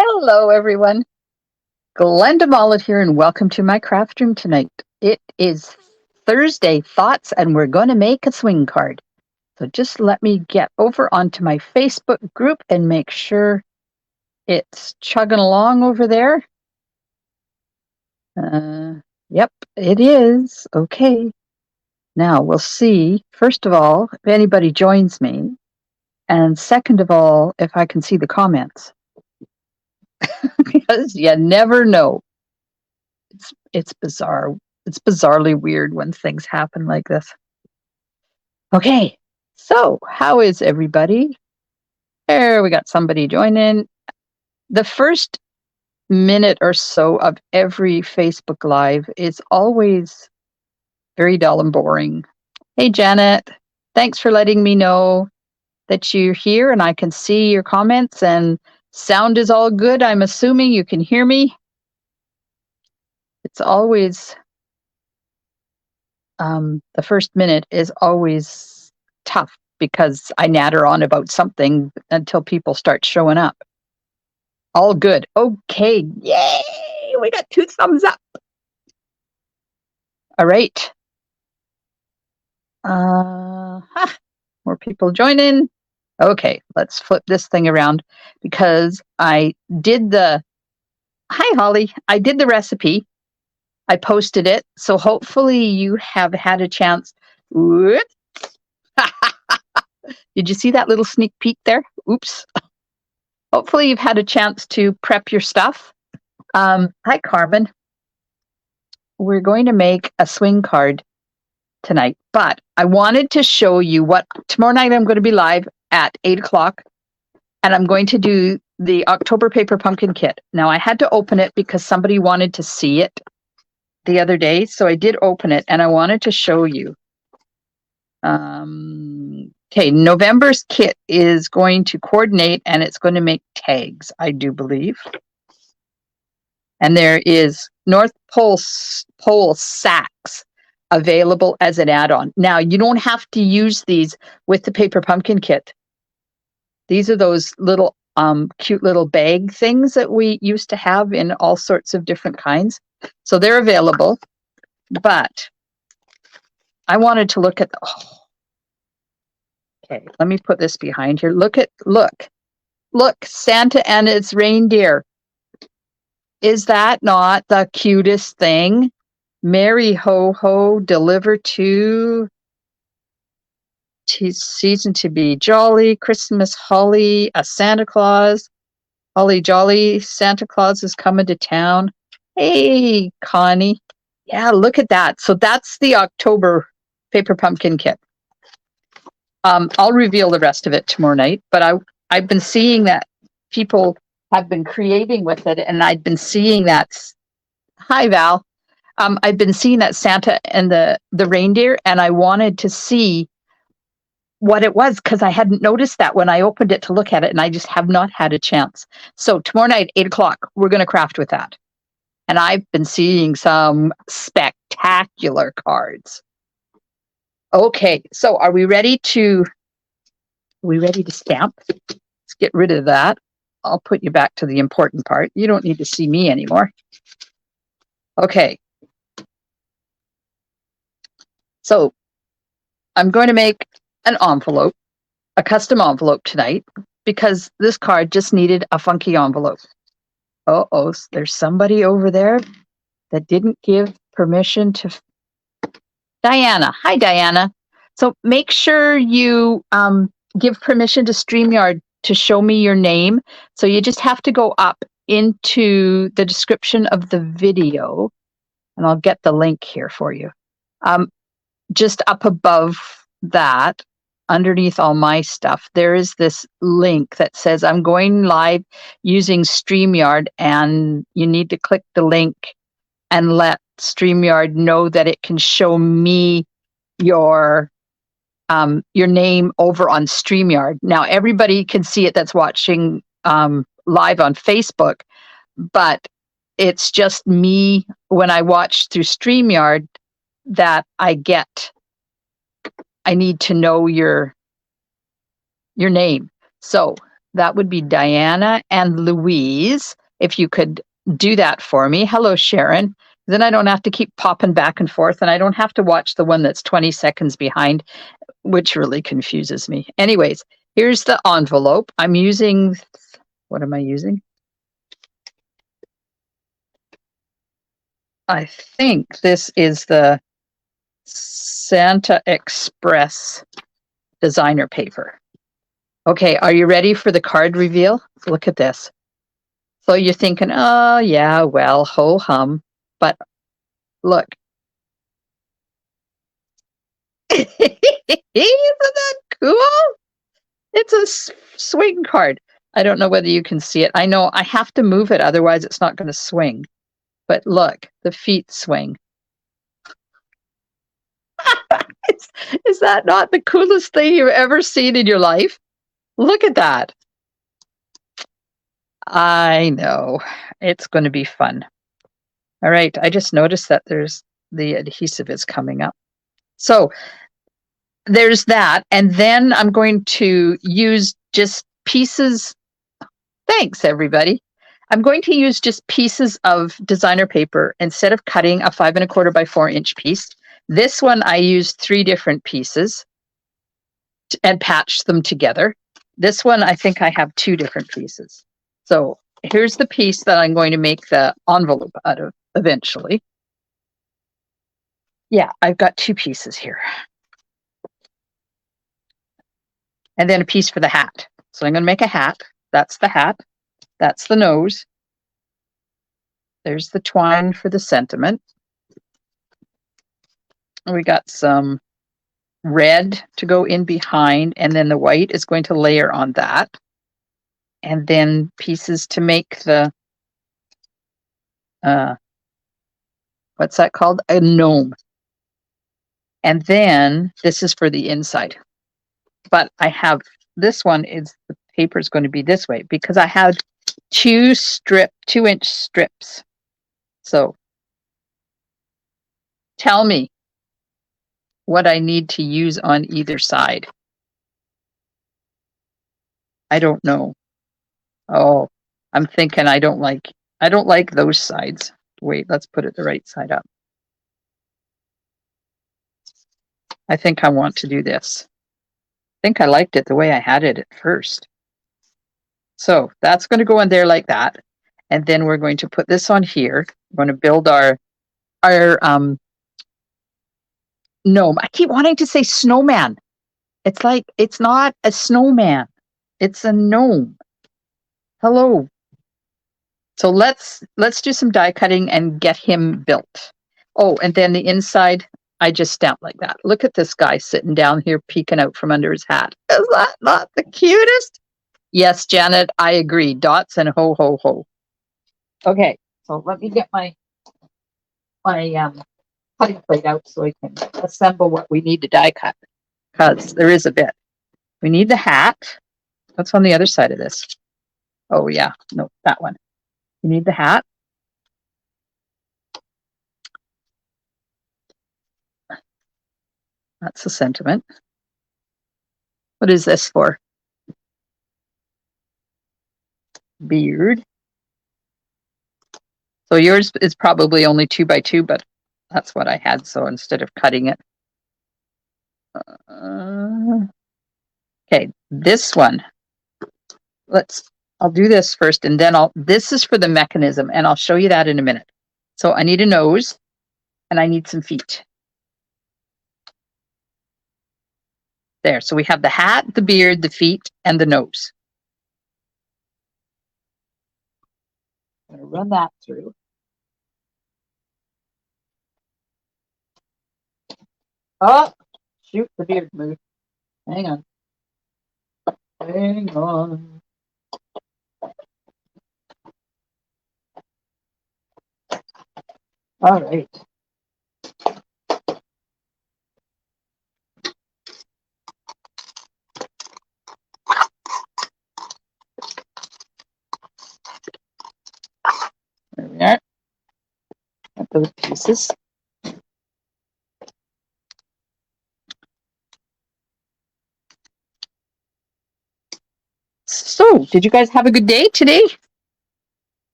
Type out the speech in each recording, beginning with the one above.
Hello, everyone. Glenda Mollet here, and welcome to my craft room tonight. It is Thursday Thoughts, and we're going to make a swing card. So just let me get over onto my Facebook group and make sure it's chugging along over there. Yep, it is. Okay. Now we'll see, first of all, if anybody joins me, and second of all, if I can see the comments. Because you never know. It's bizarre. It's bizarrely weird when things happen like this. Okay, so how is everybody? There, we got somebody joining. The first minute or so of every Facebook Live is always very dull and boring. Hey, Janet, thanks for letting me know that you're here and I can see your comments and sound is all good. I'm assuming you can hear me. It's always the first minute is always tough because I natter on about something until people start showing up. All good. Okay. Yay! We got 2 thumbs up. All right. More people joining. Okay, let's flip this thing around because I did the... Hi, Holly. I did the recipe. I posted it. So hopefully you have had a chance. Did you see that little sneak peek there? Oops. Hopefully you've had a chance to prep your stuff. Hi, Carmen. We're going to make a swing card tonight, but I wanted to show you what tomorrow night I'm going to be live at 8 o'clock, and I'm going to do the October paper pumpkin kit. Now, I had to open it because somebody wanted to see it the other day, so I did open it, and I wanted to show you. Okay, November's kit is going to coordinate, and it's going to make tags, I do believe. And there is North Pole sacks available as an add-on. Now, you don't have to use these with the paper pumpkin kit. These are those little cute little bag things that we used to have in all sorts of different kinds. So they're available, but I wanted to look at the... Okay, let me put this behind here. Look, Santa and its reindeer. Is that not the cutest thing? Merry ho ho, deliver to season to be jolly, Christmas holly, a Santa Claus, holly jolly, Santa Claus is coming to town. Hey, Connie. Yeah, look at that. So that's the October paper pumpkin kit. I'll reveal the rest of it tomorrow night, but I've been seeing that people have been creating with it, and I've been seeing that... Hi, Val. I've been seeing that Santa and the reindeer, and I wanted to see what it was because I hadn't noticed that when I opened it to look at it, and I just have not had a chance. So tomorrow night, 8 o'clock, we're going to craft with that. And I've been seeing some spectacular cards. Okay, so are we ready to stamp? Let's get rid of that. I'll put you back to the important part. You don't need to see me anymore. Okay. So I'm going to make an envelope, a custom envelope tonight, because this card just needed a funky envelope. Uh-oh, there's somebody over there that didn't give permission to... Diana. Hi, Diana. So make sure you give permission to StreamYard to show me your name. So you just have to go up into the description of the video, and I'll get the link here for you. Just up above that, underneath all my stuff, there is this link that says I'm going live using StreamYard, and you need to click the link and let StreamYard know that it can show me your name over on StreamYard. Now, everybody can see it that's watching live on Facebook, but it's just me when I watch through StreamYard that I need to know your name. So That would be Diana and Louise. If you could do that for me. Hello, Sharon. Then I don't have to keep popping back and forth, and I don't have to watch the one that's 20 seconds behind, which really confuses me. Anyways, here's the envelope. I'm using, what am I using? I think this is the Santa Express designer paper. Okay, are you ready for the card reveal? Look at this. So you're thinking, oh yeah, well, ho hum. But look. Isn't that cool? It's a swing card. I don't know whether you can see it. I know I have to move it, otherwise it's not going to swing. But look, the feet swing. Is that not the coolest thing you've ever seen in your life? Look at that. I know. It's going to be fun. All right. I just noticed that there's the adhesive is coming up. So there's that. And then I'm going to use just pieces. Thanks, everybody. I'm going to use just pieces of designer paper instead of cutting a 5 1/4 by 4 inch piece. This one, I used 3 different pieces and patched them together. This one, I think I have 2 different pieces. So here's the piece that I'm going to make the envelope out of eventually. Yeah, I've got 2 pieces here. And then a piece for the hat. So I'm going to make a hat. That's the hat. That's the nose. There's the twine for the sentiment. We got some red to go in behind, and then the white is going to layer on that. And then pieces to make the, what's that called? A gnome. And then this is for the inside. But I have, this one is, the paper is going to be this way because I have 2-inch strips. So tell me what I need to use on either side. I don't know. Oh, I'm thinking I don't like those sides. Wait, let's put it the right side up. I think I want to do this. I think I liked it the way I had it at first. So that's going to go in there like that. And then we're going to put this on here. We're going to build our gnome. I keep wanting to say snowman. It's like, it's not a snowman. It's a gnome. Hello. So let's do some die cutting and get him built. Oh, and then the inside, I just stamped like that. Look at this guy sitting down here peeking out from under his hat. Is that not the cutest? Yes, Janet, I agree. Dots and ho, ho, ho. Okay, so let me get my cutting plate out so I can assemble what we need to die cut, because there is a bit. We need the hat. What's on the other side of this? Oh yeah, no, that one. You need the hat. That's the sentiment. What is this for? Beard. So yours is probably only 2 by 2, but that's what I had. So instead of cutting it. Okay, this one. I'll do this first, and then this is for the mechanism, and I'll show you that in a minute. So I need a nose, and I need some feet. There, so we have the hat, the beard, the feet, and the nose. I'm going to run that through. Oh, shoot, the beard moved. Hang on. Hang on. All right. There we are. Got those pieces. So So, did you guys have a good day today?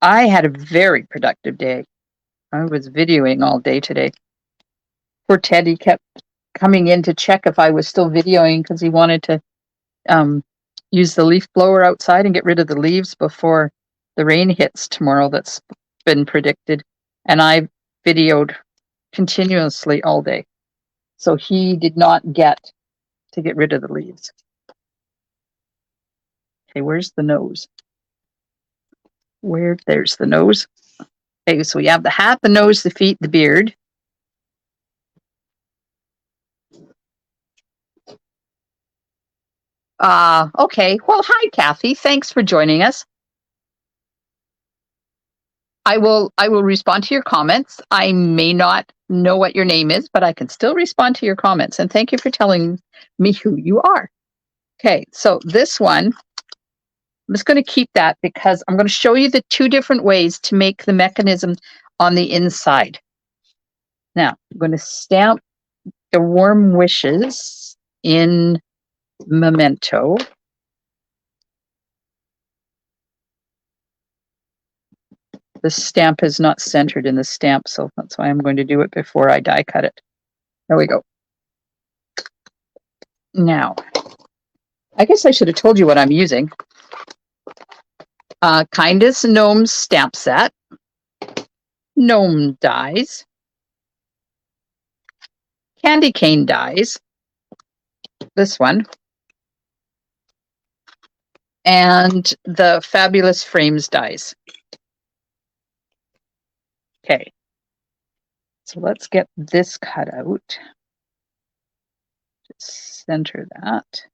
I had a very productive day. I was videoing all day today. Poor Teddy kept coming in to check if I was still videoing because he wanted to use the leaf blower outside and get rid of the leaves before the rain hits tomorrow that's been predicted. And I videoed continuously all day. So he did not get to get rid of the leaves. Okay, where's the nose? There's the nose. Okay, so we have the hat, the nose, the feet, the beard. Okay. Well, hi, Kathy. Thanks for joining us. I will respond to your comments. I may not know what your name is, but I can still respond to your comments. And thank you for telling me who you are. Okay, so this one, I'm just going to keep that because I'm going to show you the two different ways to make the mechanism on the inside. Now, I'm going to stamp the warm wishes in Memento. The stamp is not centered in the stamp, so that's why I'm going to do it before I die cut it. There we go. Now, I guess I should have told you what I'm using. Kindest Gnomes stamp set, Gnome dies, candy cane dies, this one, and the Fabulous Frames dies. Okay, so let's get this cut out. Just center that.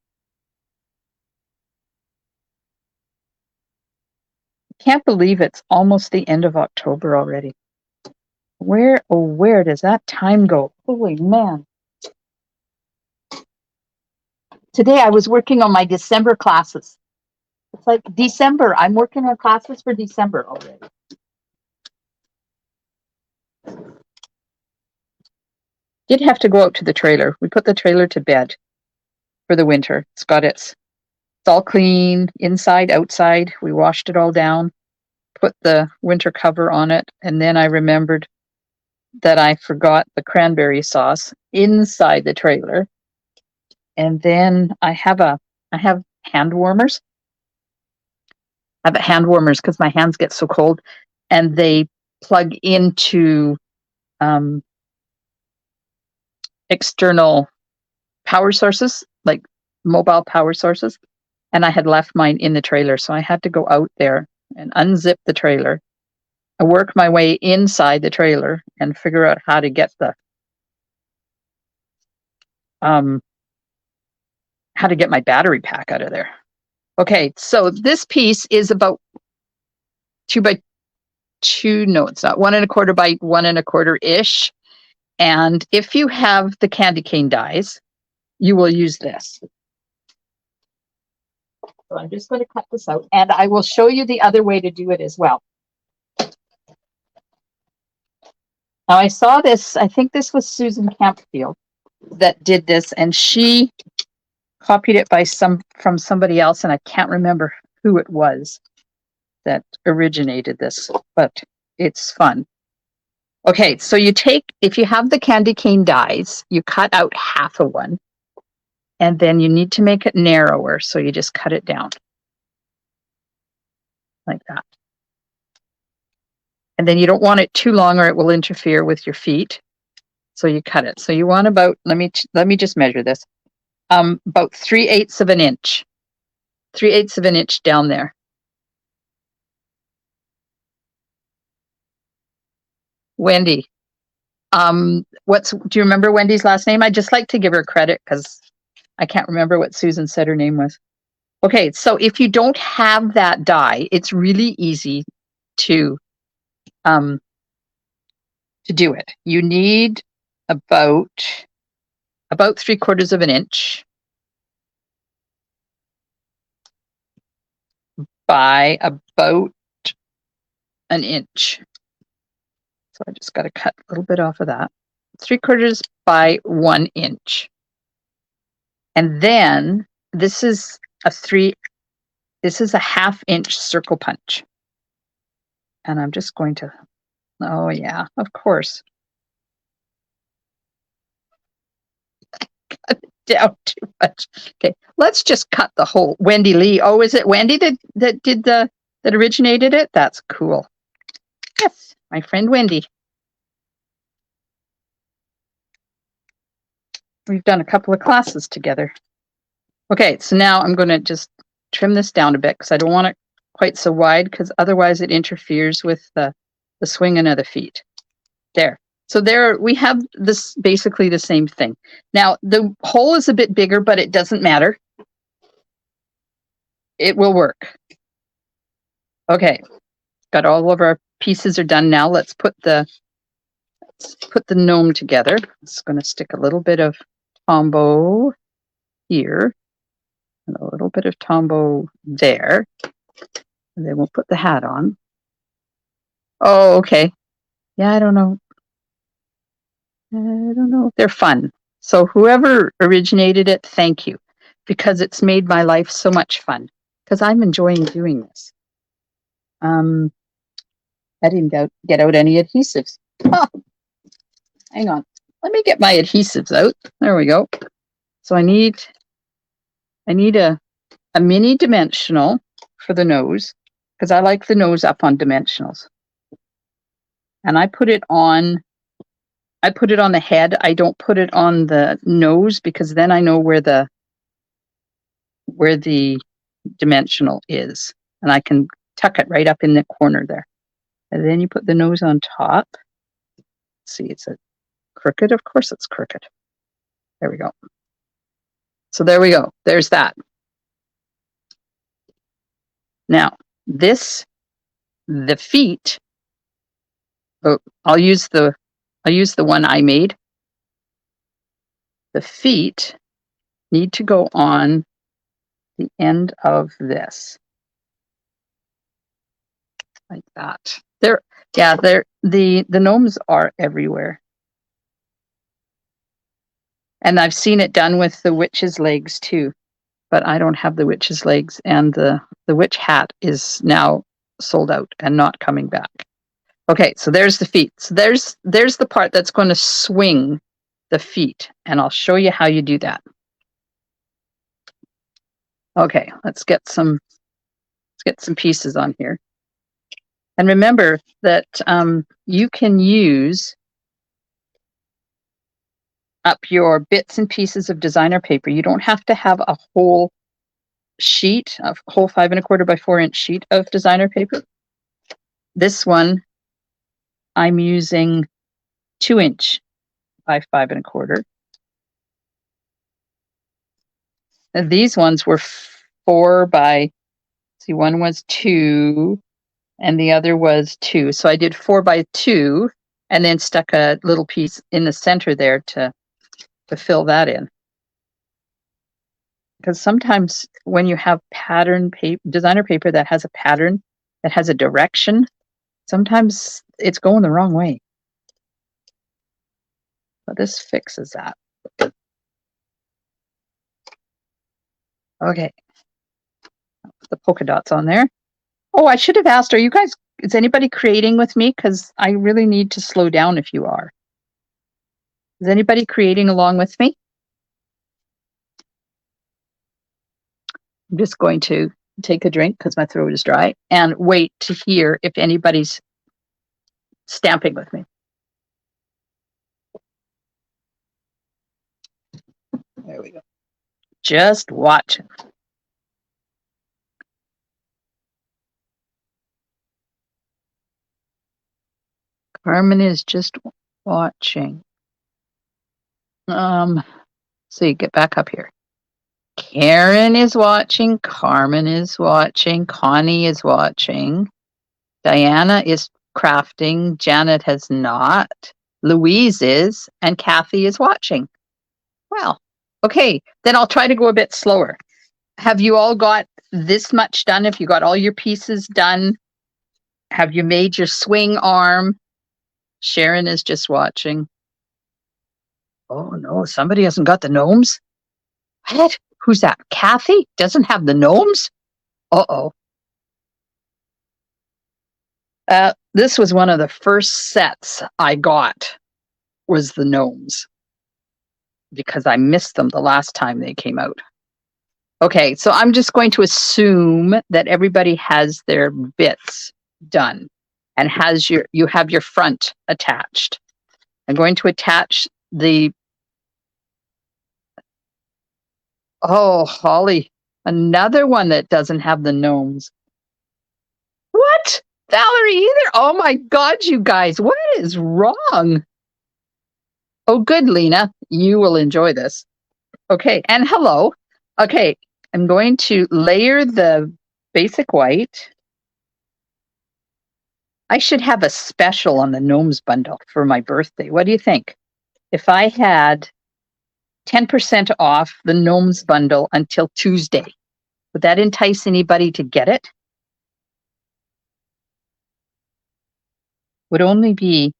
Can't believe it's almost the end of October already. Where does that time go? Holy man. Today I was working on my December classes. It's like December. I'm working on classes for December already. Did have to go out to the trailer. We put the trailer to bed for the winter. It's all clean, inside, outside. We washed it all down, put the winter cover on it, and then I remembered that I forgot the cranberry sauce inside the trailer. And then I have hand warmers. I have hand warmers because my hands get so cold, and they plug into external power sources, like mobile power sources. And I had left mine in the trailer, so I had to go out there and unzip the trailer. I work my way inside the trailer and figure out how to get my battery pack out of there. Okay, so this piece is about 2 by 2. No, it's not 1 1/4 by 1 1/4 ish. And if you have the candy cane dies, you will use this. So I'm just going to cut this out, and I will show you the other way to do it as well. Now I saw this, I think this was Susan Campfield that did this, and she copied it from somebody else, and I can't remember who it was that originated this, but it's fun. Okay, so if you have the candy cane dies, you cut out half of one, and then you need to make it narrower, so you just cut it down like that. And then you don't want it too long or it will interfere with your feet, so you cut it. So you want about, let me just measure this, about 3/8 of an inch. 3/8 of an inch down there. Wendy. Do you remember Wendy's last name? I'd just like to give her credit because I can't remember what Susan said her name was. Okay, so if you don't have that die, it's really easy to do it. You need about 3/4 of an inch by about an inch. So I just got to cut a little bit off of that. 3/4 by 1 inch. And then this is this is a 1/2-inch circle punch. And I'm just going to, oh yeah, of course. Cut it down too much. Okay, let's just cut the whole. Wendy Lee. Oh, is it Wendy that originated it? That's cool. Yes, my friend Wendy. We've done a couple of classes together. Okay, so now I'm going to just trim this down a bit because I don't want it quite so wide because otherwise it interferes with the swinging of the feet. There. So there we have this basically the same thing. Now the hole is a bit bigger, but it doesn't matter. It will work. Okay, got all of our pieces are done now. Let's put the gnome together. It's going to stick a little bit of Tombow here and a little bit of Tombow there. And then we'll put the hat on. Oh, okay. Yeah, I don't know. They're fun. So whoever originated it, thank you, because it's made my life so much fun because I'm enjoying doing this. I didn't get out any adhesives. Oh, hang on. Let me get my adhesives out. There we go. So I need a mini dimensional for the nose because I like the nose up on dimensionals. And I put it on the head. I don't put it on the nose because then I know where the dimensional is. And I can tuck it right up in the corner there. And then you put the nose on top. See, it's a crooked. Of course it's crooked. There we go. So there we go. There's that. Now, the feet, I'll use the one I made. The feet need to go on the end of this. Like that. The gnomes are everywhere. And I've seen it done with the witch's legs too, but I don't have the witch's legs, and the witch hat is now sold out and not coming back. Okay, so there's the feet. So there's the part that's going to swing the feet, and I'll show you how you do that. Okay, let's get some pieces on here. And remember that you can use up your bits and pieces of designer paper. You don't have to have a whole sheet, a whole 5 1/4 by 4 inch sheet of designer paper. This one, I'm using 2 inch by 5 1/4. And these ones were 4 by, see, one was 2 and the other was 2. So I did 4 by 2 and then stuck a little piece in the center there to fill that in. Because sometimes when you have pattern paper, designer paper that has a pattern, that has a direction, sometimes it's going the wrong way. But this fixes that. Okay. Put the polka dots on there. Oh, I should have asked, is anybody creating with me? Because I really need to slow down if you are. Is anybody creating along with me? I'm just going to take a drink because my throat is dry and wait to hear if anybody's stamping with me. There we go. Just watching. Carmen is just watching. See, get back up here. Karen is watching. Carmen is watching. Connie is watching. Diana is crafting. Janet has not. Louise is. And Kathy is watching. Well, okay. Then I'll try to go a bit slower. Have you all got this much done? Have you got all your pieces done? Have you made your swing arm? Sharon is just watching. Oh no, somebody hasn't got the gnomes. What? Who's that? Kathy? Doesn't have the gnomes? Uh-oh. This was one of the first sets I got, was the gnomes, because I missed them the last time they came out. Okay, so I'm just going to assume that everybody has their bits done and you have your front attached. I'm going to attach the, oh, Holly, another one that doesn't have the gnomes. What? Valerie either? Oh my God, you guys, what is wrong? Oh, good, Lena. You will enjoy this. Okay, and hello. Okay, I'm going to layer the basic white. I should have a special on the Gnomes bundle for my birthday. What do you think? If I had 10% off the Gnomes bundle until Tuesday, would that entice anybody to get it? Would only be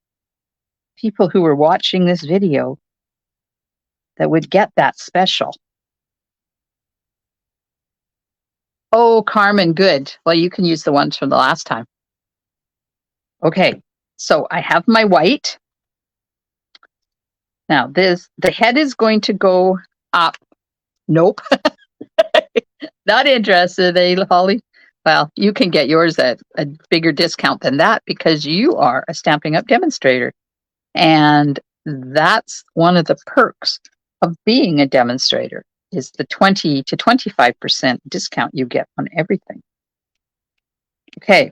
people who were watching this video that would get that special. Oh, Carmen, good. Well, you can use the ones from the last time. Okay, so I have my white. Now the head is going to go up. Nope. Not interested, eh, Holly? Well, you can get yours at a bigger discount than that because you are a Stampin' Up! Demonstrator. And that's one of the perks of being a demonstrator, is the 20 to 25% discount you get on everything. Okay.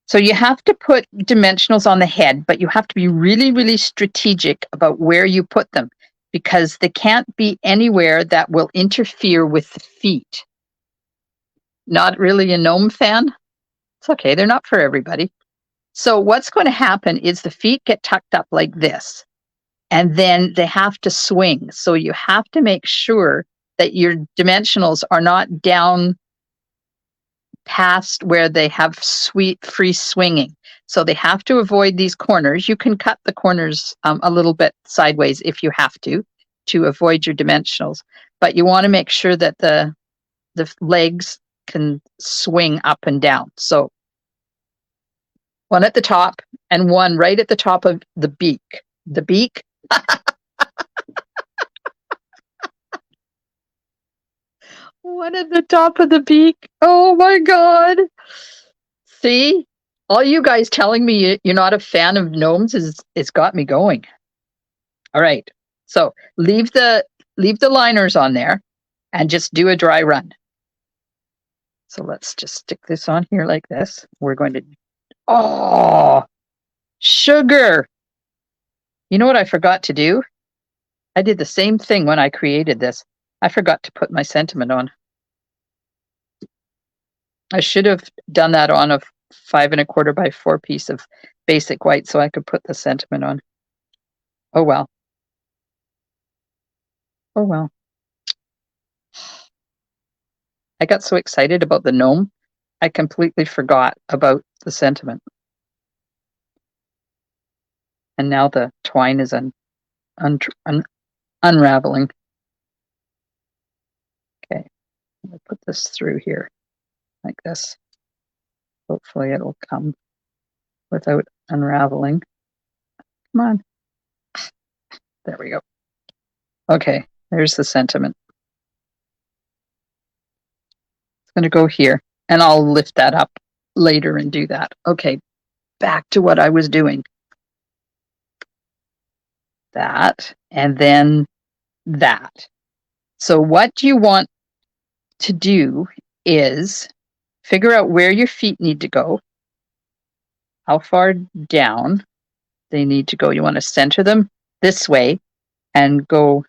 So you have to put dimensionals on the head, but you have to be really, really strategic about where you put them, because they can't be anywhere that will interfere with the feet. Not really a gnome fan? It's okay, they're not for everybody. So what's going to happen is the feet get tucked up like this, and then they have to swing. So you have to make sure that your dimensionals are not down past where they have free swinging. So they have to avoid these corners. You can cut the corners a little bit sideways if you have to avoid your dimensionals. But you want to make sure that the legs can swing up and down. So one at the top and one right at the top of the beak. The beak. One at the top of the beak. Oh my God. See? All you guys telling me you're not a fan of gnomes is got me going. All right. So leave the liners on there and just do a dry run. So let's just stick this on here like this. We're going to, oh, sugar. You know what I forgot to do? I did the same thing when I created this. I forgot to put my sentiment on. I should have done that on a 5 1/4 by 4 piece of basic white so I could put the sentiment on. Oh well. Oh well. I got so excited about the gnome, I completely forgot about the sentiment. And now the twine is unraveling. Okay, I'm gonna put this through here like this. Hopefully it'll come without unraveling. Come on. There we go. Okay, there's the sentiment. It's going to go here, and I'll lift that up later and do that. Okay, back to what I was doing. That, and then that. So what you want to do is figure out where your feet need to go, how far down they need to go. You want to center them this way and go,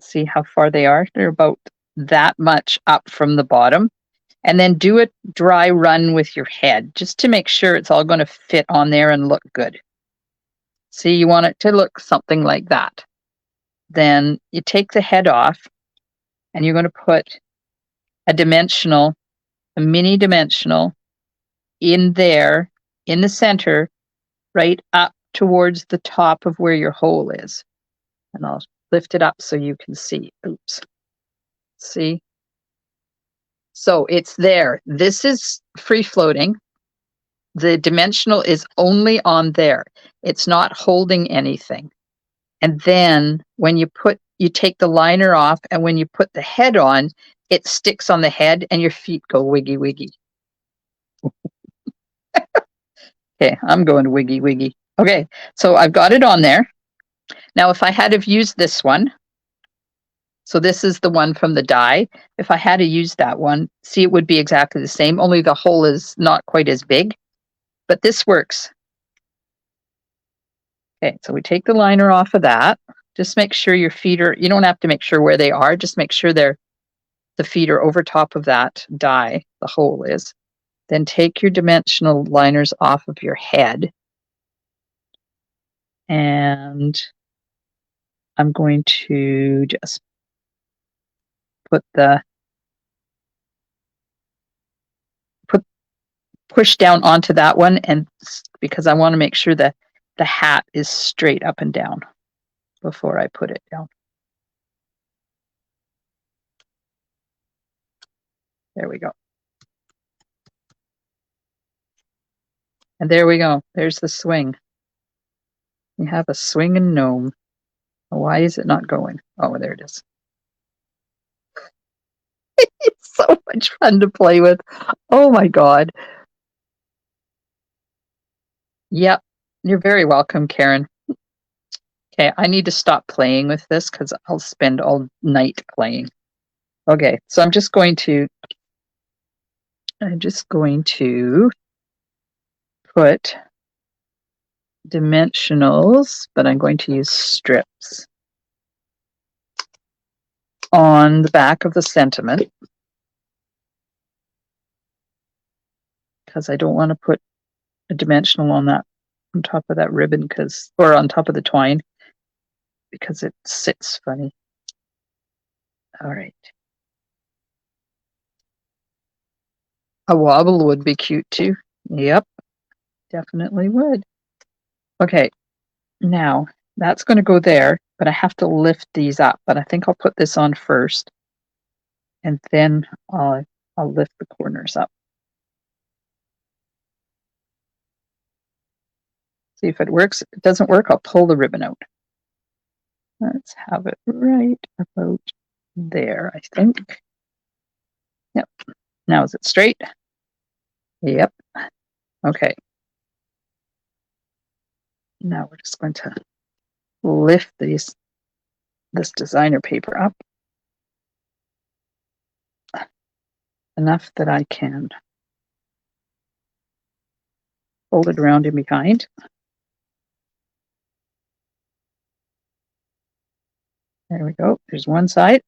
see how far they are. They're about that much up from the bottom. And then do a dry run with your head just to make sure it's all going to fit on there and look good. See, you want it to look something like that. Then you take the head off and you're going to put a mini dimensional in there, in the center, right up towards the top of where your hole is. And I'll lift it up so you can see. Oops. See? So it's there. This is free floating. The dimensional is only on there. It's not holding anything. And then when you take the liner off, and when you put the head on, it sticks on the head and your feet go wiggy wiggy. Okay, I'm going wiggy wiggy. Okay, so I've got it on there. Now if I had have used this one, so this is the one from the die. If I had to use that one, see, it would be exactly the same, only the hole is not quite as big, but this works. Okay, so we take the liner off of that. Just make sure your feet are, you don't have to make sure where they are, just make sure the feet are over top of that die, the hole is. Then take your dimensional liners off of your head. And I'm going to just push down onto that one, and because I want to make sure that the hat is straight up and down before I put it down. There we go. And there we go. There's the swing. We have a swinging gnome. Why is it not going? Oh, there it is. It's so much fun to play with. Oh my God. Yep. You're very welcome, Karen. Okay, I need to stop playing with this because I'll spend all night playing. Okay, so I'm just going to put dimensionals, but I'm going to use strips on the back of the sentiment because I don't want to put a dimensional on top of that ribbon or on top of the twine because it sits funny. All right. A wobble would be cute too. Yep, definitely would. Okay, now that's going to go there, but I have to lift these up. But I think I'll put this on first, and then I'll lift the corners up. See if it works. If it doesn't work, I'll pull the ribbon out. Let's have it right about there, I think. Yep. Now is it straight? Yep. Okay. Now we're just going to lift this designer paper up enough that I can fold it around in behind. There we go. There's one side.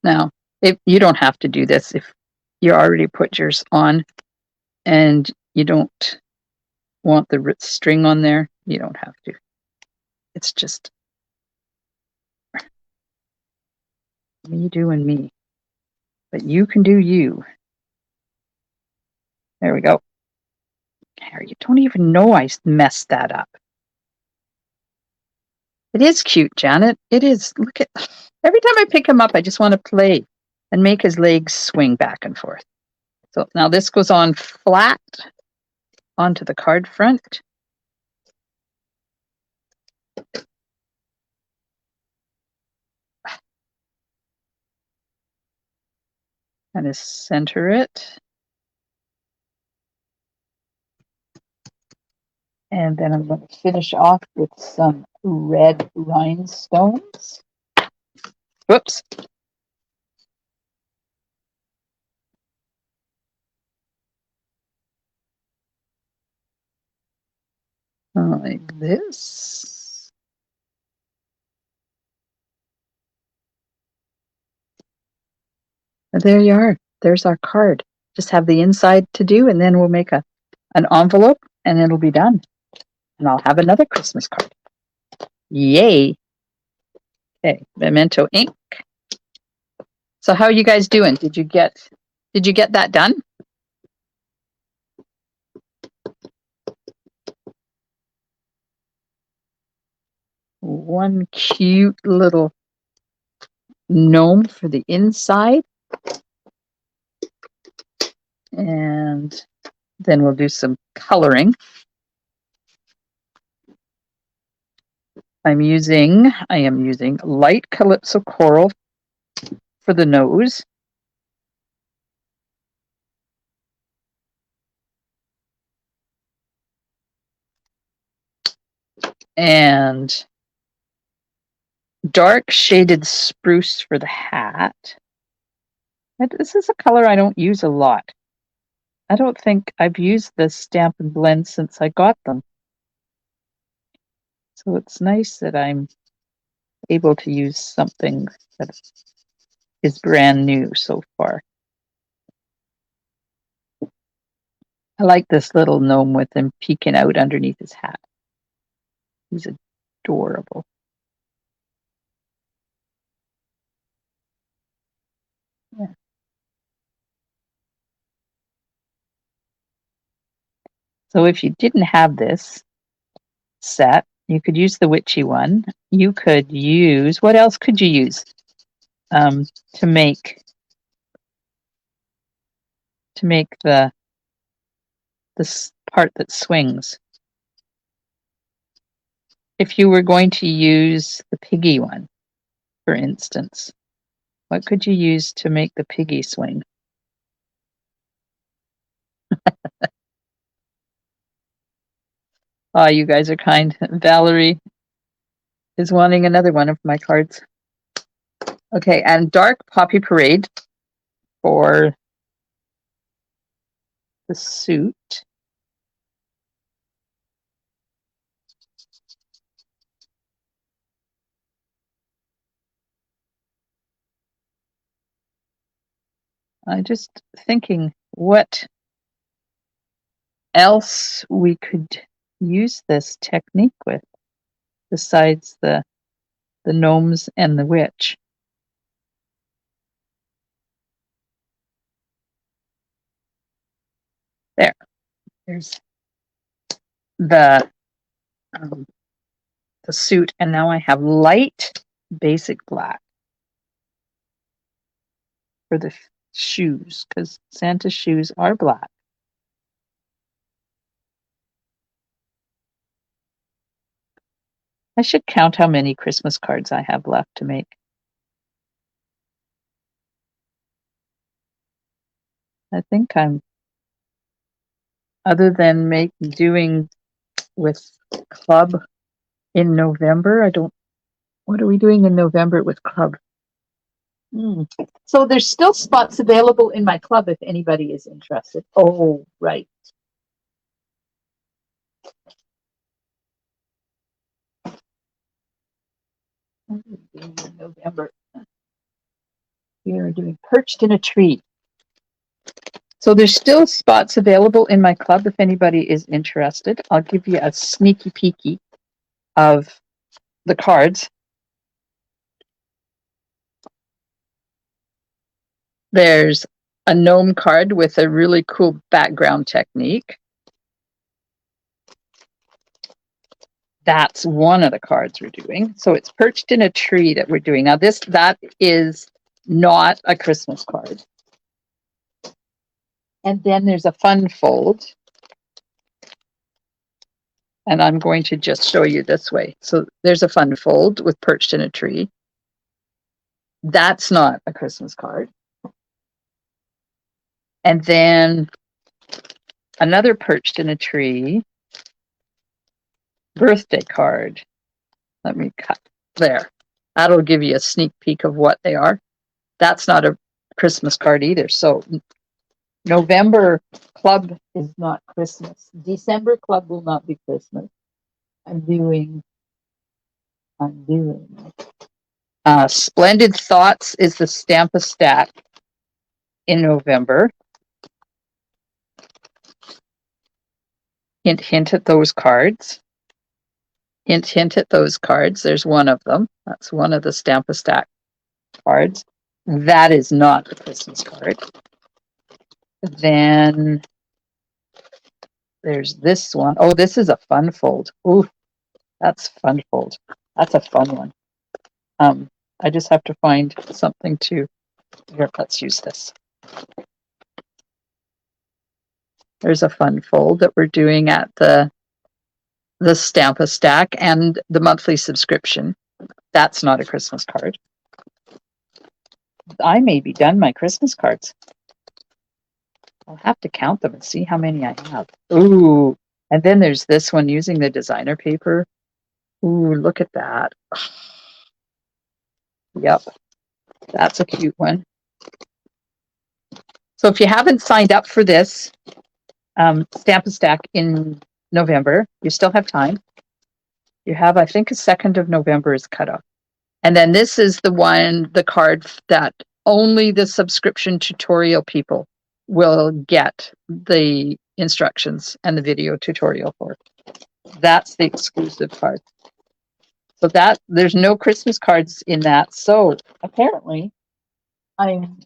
Now, if you don't have to do this if you already put yours on and you don't want the string on there, you don't have to. It's just me doing me. But you can do you. There we go. You don't even know I messed that up. It is cute, Janet. It is. Look at, every time I pick him up, I just want to play and make his legs swing back and forth. So now this goes on flat onto the card front. And center it. And then I'm going to finish off with some red rhinestones. Whoops. Like this. And there you are. There's our card. Just have the inside to do, and then we'll make an envelope, and it'll be done. And I'll have another Christmas card. Yay. Okay, Memento ink. So how are you guys doing? Did you get that done? one cute little gnome for the inside. And then we'll do some coloring. I am using light Calypso Coral for the nose. And dark shaded spruce for the hat. This is a color I don't use a lot. I don't think I've used this Stamp and Blend since I got them. So it's nice that I'm able to use something that is brand new so far. I like this little gnome with him peeking out underneath his hat. He's adorable. Yeah. So if you didn't have this set, you could use the witchy one. You could use, what else could you use to make the this part that swings? If you were going to use the piggy one, for instance, what could you use to make the piggy swing? Oh, you guys are kind. Valerie is wanting another one of my cards. Okay, and Dark Poppy Parade for the suit. I'm just thinking what else we could use this technique with besides the gnomes and the witch. There's the suit, and now I have light basic black for the shoes, because Santa's shoes are black. I should count how many Christmas cards I have left to make. I think I'm, other than doing with club in November, what are we doing in November with club? So there's still spots available in my club if anybody is interested. Oh, right. What are we doing in November? We are doing Perched in a Tree. So there's still spots available in my club if anybody is interested. I'll give you a sneaky peeky of the cards. There's a gnome card with a really cool background technique. That's one of the cards we're doing. So it's Perched in a Tree that we're doing. Now that is not a Christmas card. And then there's a fun fold. And I'm going to just show you this way. So there's a fun fold with Perched in a Tree. That's not a Christmas card. And then another Perched in a Tree birthday card. Let me cut there. That'll give you a sneak peek of what they are. That's not a Christmas card either. So November club is not Christmas. December club will not be Christmas. I'm doing Splendid Thoughts is the Stamp a Stack in November. Hint, hint at those cards. Hint, hint at those cards. There's one of them. That's one of the Stamp a Stack cards. That is not a Christmas card. Then there's this one. Oh, this is a fun fold. Ooh, that's fun fold. That's a fun one. I just have to find something to, here, let's use this. There's a fun fold that we're doing at the Stamp-A-Stack and the monthly subscription. That's not a Christmas card. I may be done my Christmas cards. I'll have to count them and see how many I have. Ooh, and then there's this one using the designer paper. Ooh, look at that. Yep, that's a cute one. So if you haven't signed up for this Stamp-A-Stack in November, you still have time. You have, I think, a 2nd of November is cutoff. And then this is the one, the card that only the subscription tutorial people will get the instructions and the video tutorial for. That's the exclusive card. So that there's no Christmas cards in that. So apparently I'm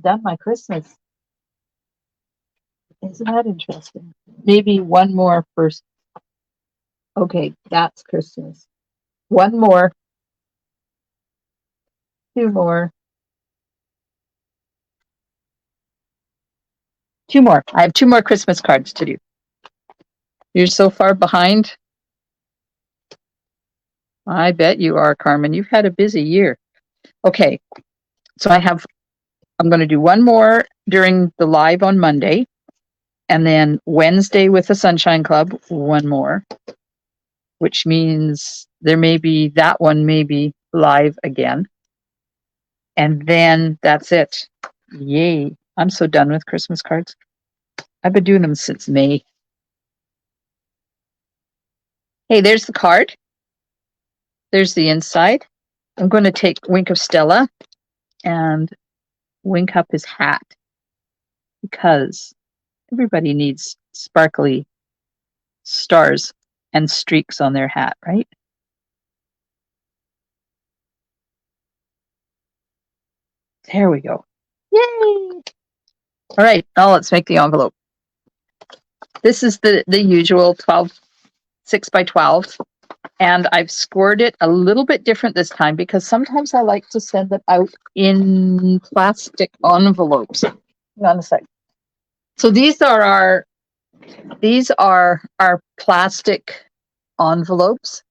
done my Christmas. Isn't that interesting? Maybe one more first. Okay, that's Christmas. One more. Two more. Two more. I have 2 more Christmas cards to do. You're so far behind. I bet you are, Carmen. You've had a busy year. Okay, so I'm going to do one more during the live on Monday, and then Wednesday with the Sunshine Club, one more, which means that one may be live again. And then that's it. Yay. I'm so done with Christmas cards. I've been doing them since May. Hey, there's the card. There's the inside. I'm going to take Wink of Stella and wink up his hat because everybody needs sparkly stars and streaks on their hat, right? There we go. Yay! All right, now let's make the envelope. This is the usual 6 by 12. And I've scored it a little bit different this time because sometimes I like to send them out in plastic envelopes. Hang on a sec. So these are our plastic envelopes.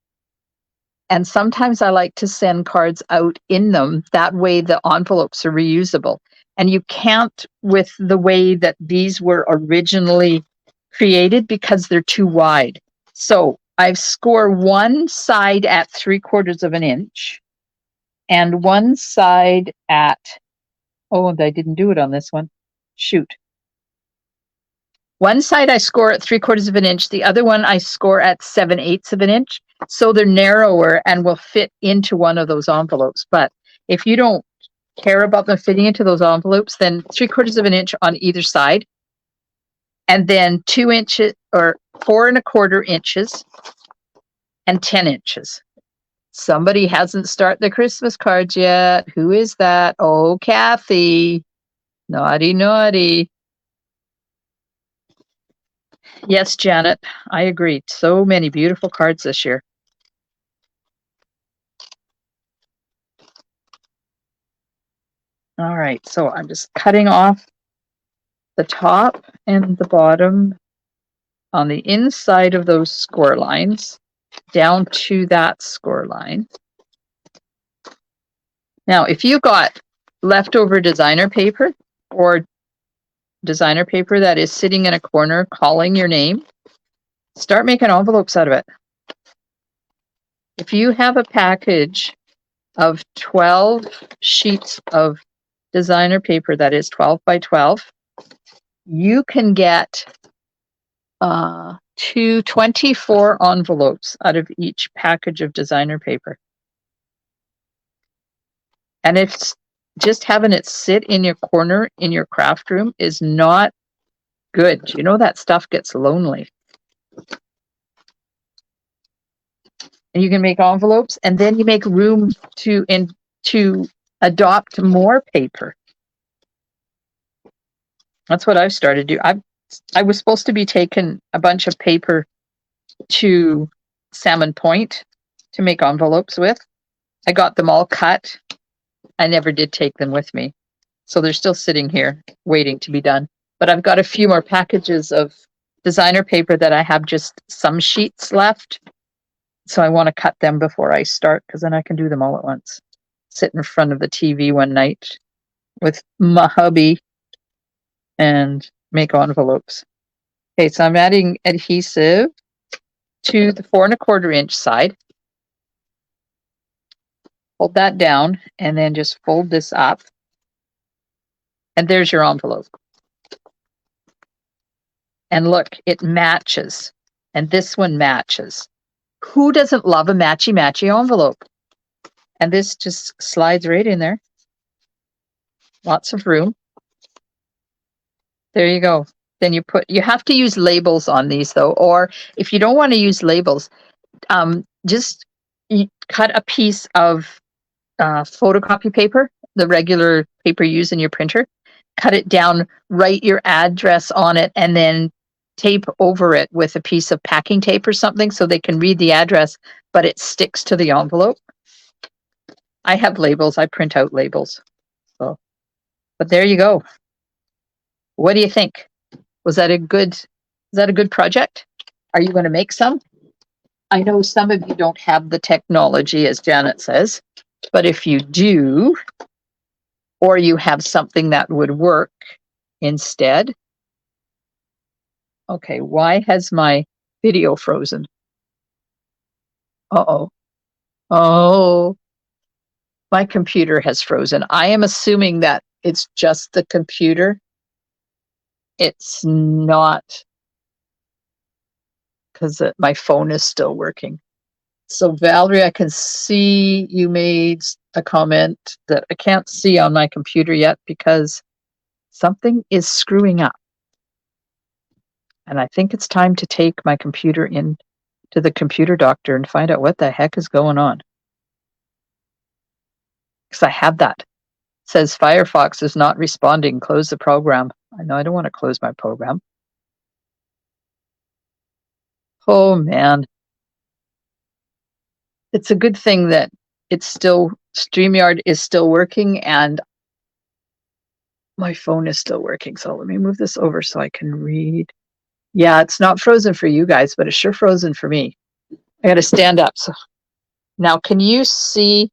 And sometimes I like to send cards out in them. That way the envelopes are reusable. And you can't with the way that these were originally created because they're too wide. So I've scored one side at 3/4 of an inch and one side at, oh, I didn't do it on this one. Shoot. One side I score at 3/4 of an inch. The other one I score at 7/8 of an inch. So they're narrower and will fit into one of those envelopes. But if you don't care about them fitting into those envelopes, then 3/4 of an inch on either side. And then 2 inches or 4¼ inches and 10 inches. Somebody hasn't started the Christmas cards yet. Who is that? Oh, Kathy. Naughty, naughty. Yes, Janet, I agree. So many beautiful cards this year. All right, so I'm just cutting off the top and the bottom on the inside of those score lines down to that score line. Now, if you got leftover designer paper or designer paper that is sitting in a corner calling your name, start making envelopes out of it. If you have a package of 12 sheets of designer paper that is 12 by 12, you can get 24 envelopes out of each package of designer paper. And it's just having it sit in your corner in your craft room is not good. You know that stuff gets lonely. And you can make envelopes and then you make room to adopt more paper. That's what I've started to do. I was supposed to be taking a bunch of paper to Salmon Point to make envelopes with. I got them all cut. I never did take them with me. So they're still sitting here waiting to be done. But I've got a few more packages of designer paper that I have just some sheets left. So I want to cut them before I start, because then I can do them all at once. Sit in front of the TV one night with my hubby and make envelopes. Okay, so I'm adding adhesive to the 4¼ inch side. Hold that down and then just fold this up. And there's your envelope. And look, it matches. And this one matches. Who doesn't love a matchy-matchy envelope? And this just slides right in there. Lots of room. There you go. Then you have to use labels on these though, or if you don't want to use labels, just cut a piece of photocopy paper, the regular paper used in your printer, cut it down, write your address on it, and then tape over it with a piece of packing tape or something so they can read the address, but it sticks to the envelope. I have labels. I print out labels. So, but there you go. What do you think? Was that a good project? Are you going to make some? I know some of you don't have the technology, as Janet says, but if you do, or you have something that would work instead. Okay, why has my video frozen? Uh-oh. Oh, my computer has frozen. I am assuming that it's just the computer. It's not, because my phone is still working. So Valerie, I can see you made a comment that I can't see on my computer yet because something is screwing up. And I think it's time to take my computer in to the computer doctor and find out what the heck is going on. Because I have that. It says Firefox is not responding. Close the program. I know I don't want to close my program. Oh man. It's a good thing that StreamYard is still working and my phone is still working. So let me move this over so I can read. Yeah, it's not frozen for you guys, but it's sure frozen for me. I got to stand up. So now can you see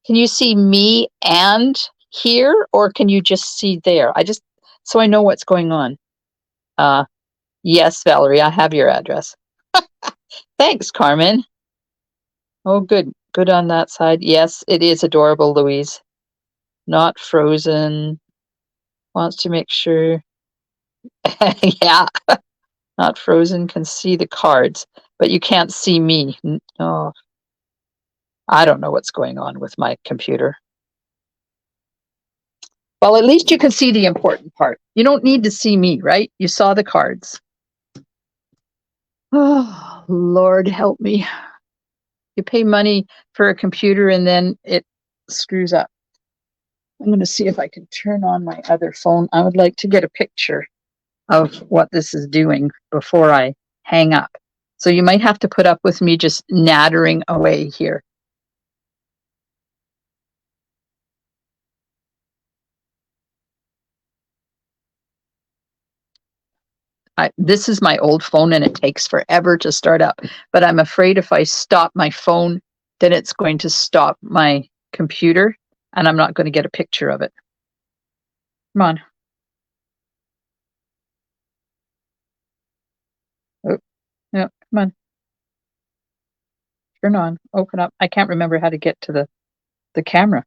me and here, or can you just see there? So I know what's going on. Yes, Valerie, I have your address. Thanks, Carmen. Oh, good. Good on that side. Yes, it is adorable, Louise. Not frozen. Wants to make sure. Yeah, not frozen. Can see the cards, but you can't see me. Oh, I don't know what's going on with my computer. Well, at least you can see the important part. You don't need to see me, right? You saw the cards. Oh, Lord help me. You pay money for a computer and then it screws up. I'm going to see if I can turn on my other phone. I would like to get a picture of what this is doing before I hang up. So you might have to put up with me just nattering away here. This is my old phone and it takes forever to start up, but I'm afraid if I stop my phone, then it's going to stop my computer and I'm not going to get a picture of it. Come on. Oh, yeah, come on. Turn on, open up. I can't remember how to get to the camera.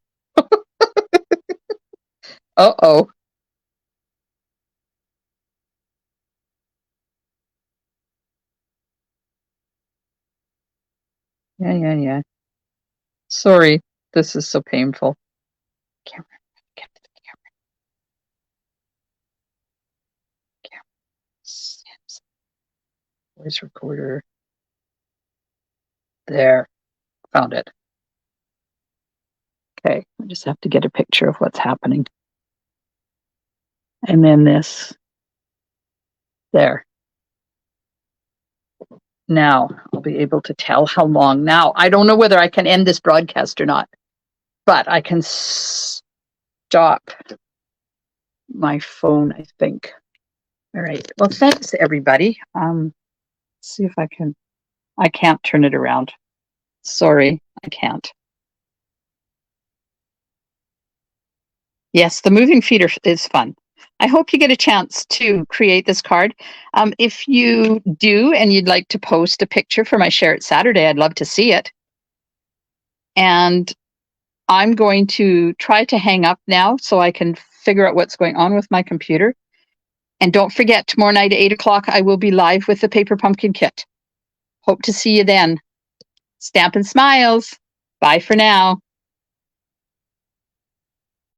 Uh-oh. Yeah. Sorry, this is so painful. Camera, get to the camera. Voice recorder. There, found it. Okay, I just have to get a picture of what's happening. And then this. There. Now I'll be able to tell how long. Now, I don't know whether I can end this broadcast or not, but I can stop my phone, I think. All right. Well, thanks, everybody. See if I can. I can't turn it around. Sorry, I can't. Yes, the moving feeder is fun. I hope you get a chance to create this card. If you do and you'd like to post a picture for my Share It Saturday, I'd love to see it. And I'm going to try to hang up now so I can figure out what's going on with my computer. And don't forget, tomorrow night at 8 o'clock, I will be live with the Paper Pumpkin Kit. Hope to see you then. Stampin' Smiles. Bye for now.